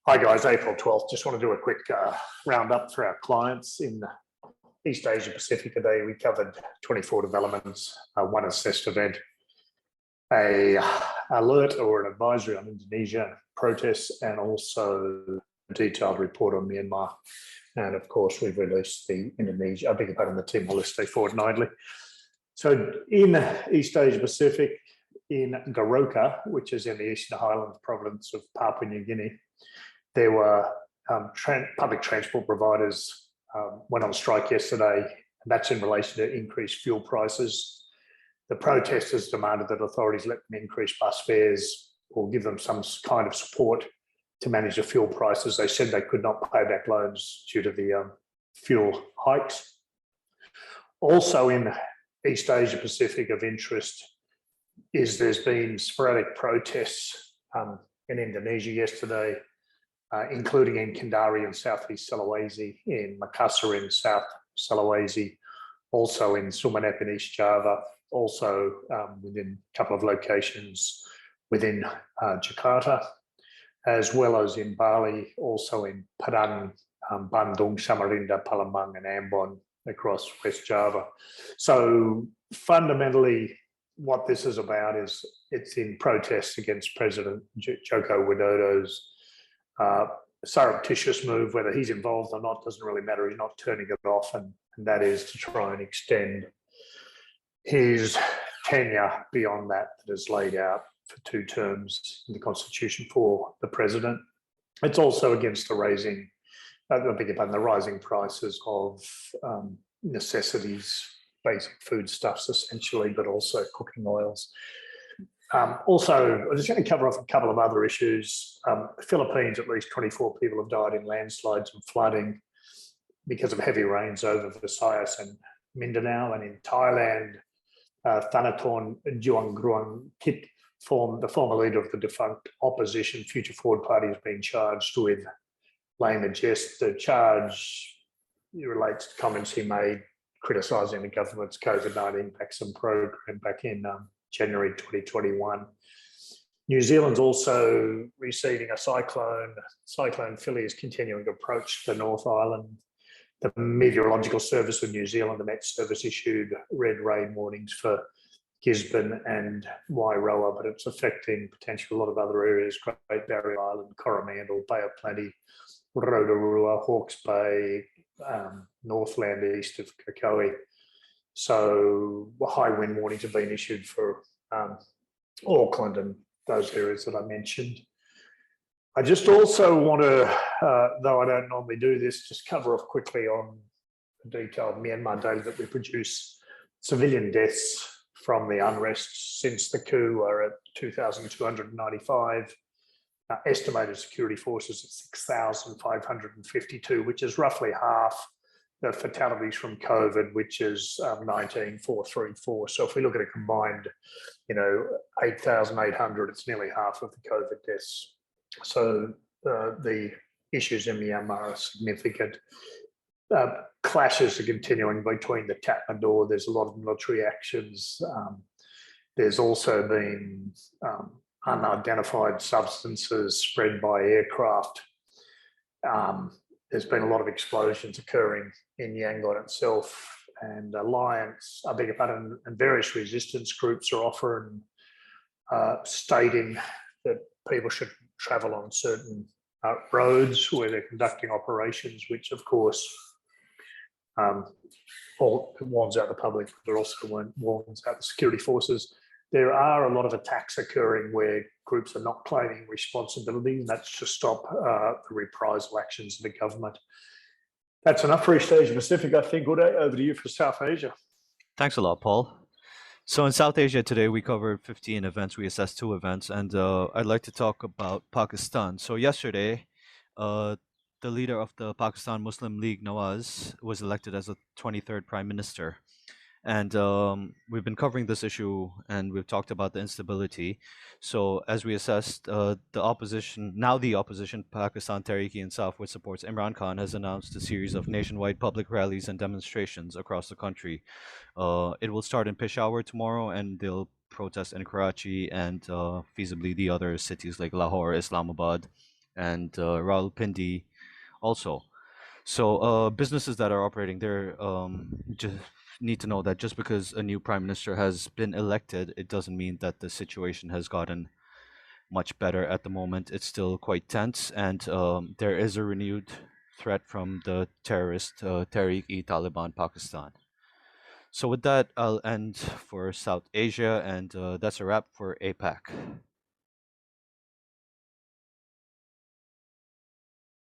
Hi guys, April 12th. Just want to do a quick roundup for our clients in East Asia Pacific today. We covered 24 developments, one assessed event, a alert or an advisory on Indonesia protests, and also a detailed report on Myanmar. And of course, we've released the Indonesia, I beg your pardon, the Timor-Leste fortnightly. So in East Asia Pacific, in Goroka, which is in the Eastern Highlands province of Papua New Guinea, there were public transport providers went on strike yesterday, and that's in relation to increased fuel prices. The protesters demanded that authorities let them increase bus fares or give them some kind of support to manage the fuel prices. They said they could not pay back loans due to the fuel hikes. Also in East Asia Pacific of interest is there's been sporadic protests in Indonesia yesterday, including in Kendari in Southeast Sulawesi, in Makassar in South Sulawesi, also in Sumeneb in East Java, also within a couple of locations within Jakarta, as well as in Bali, also in Padang, Bandung, Samarinda, Palembang and Ambon across West Java. So fundamentally, what this is about is it's in protest against President Joko Widodo's surreptitious move. Whether he's involved or not doesn't really matter. He's not turning it off, and that is to try and extend his tenure beyond that is laid out for 2 terms in the constitution for the president. It's also against the rising prices of necessities, basic foodstuffs essentially, but also cooking oils. Also, I'm just going to cover off a couple of other issues. Philippines, at least 24 people have died in landslides and flooding because of heavy rains over Visayas and Mindanao. And in Thailand, Thanathorn Juangroong Kit, the former leader of the defunct opposition Future Forward Party, has been charged with laying the gist. The charge relates to comments he made criticising the government's COVID-19 vaccine program back in January 2021. New Zealand's also receiving a cyclone. Cyclone Philly is continuing to approach the North Island. The Meteorological Service of New Zealand, the Met Service, issued red rain warnings for Gisborne and Wairoa, but it's affecting potentially a lot of other areas: Great Barrier Island, Coromandel, Bay of Plenty, Rotorua, Hawke's Bay, Northland east of Kakoi. So high wind warnings have been issued for Auckland and those areas that I mentioned. I just also want to, though I don't normally do this, just cover off quickly on the detailed Myanmar data that we produce. Civilian deaths from the unrest since the coup are at 2,295. Estimated security forces at 6,552, which is roughly half the fatalities from COVID, which is 19,434. So if we look at a combined, 8,800, it's nearly half of the COVID deaths. So the issues in Myanmar are significant. Clashes are continuing between the Tatmadaw. There's a lot of military actions. There's also been unidentified substances spread by aircraft. There's been a lot of explosions occurring in Yangon itself, and and various resistance groups are offering, stating that people should travel on certain roads where they're conducting operations, which of course warns out the public, but also warns out the security forces. There are a lot of attacks occurring where groups are not claiming responsibility, and that's to stop the reprisal actions of the government. That's enough for East Asia Pacific, I think. Uday, over to you for South Asia. Thanks a lot, Paul. So in South Asia today, we covered 15 events. We assessed 2 events, and I'd like to talk about Pakistan. So yesterday, the leader of the Pakistan Muslim League, Nawaz, was elected as the 23rd Prime Minister. And we've been covering this issue, and we've talked about the instability. So as we assessed, the opposition, Pakistan Tehreek-e-Insaf, which supports Imran Khan, has announced a series of nationwide public rallies and demonstrations across the country. It will start in Peshawar tomorrow, and they'll protest in Karachi and feasibly the other cities like Lahore, Islamabad, and Rawalpindi also. So businesses that are operating there just need to know that just because a new prime minister has been elected, it doesn't mean that the situation has gotten much better at the moment. It's still quite tense, and there is a renewed threat from the terrorist Tehreek-e-Taliban Pakistan. So with that, I'll end for South Asia, and that's a wrap for APAC.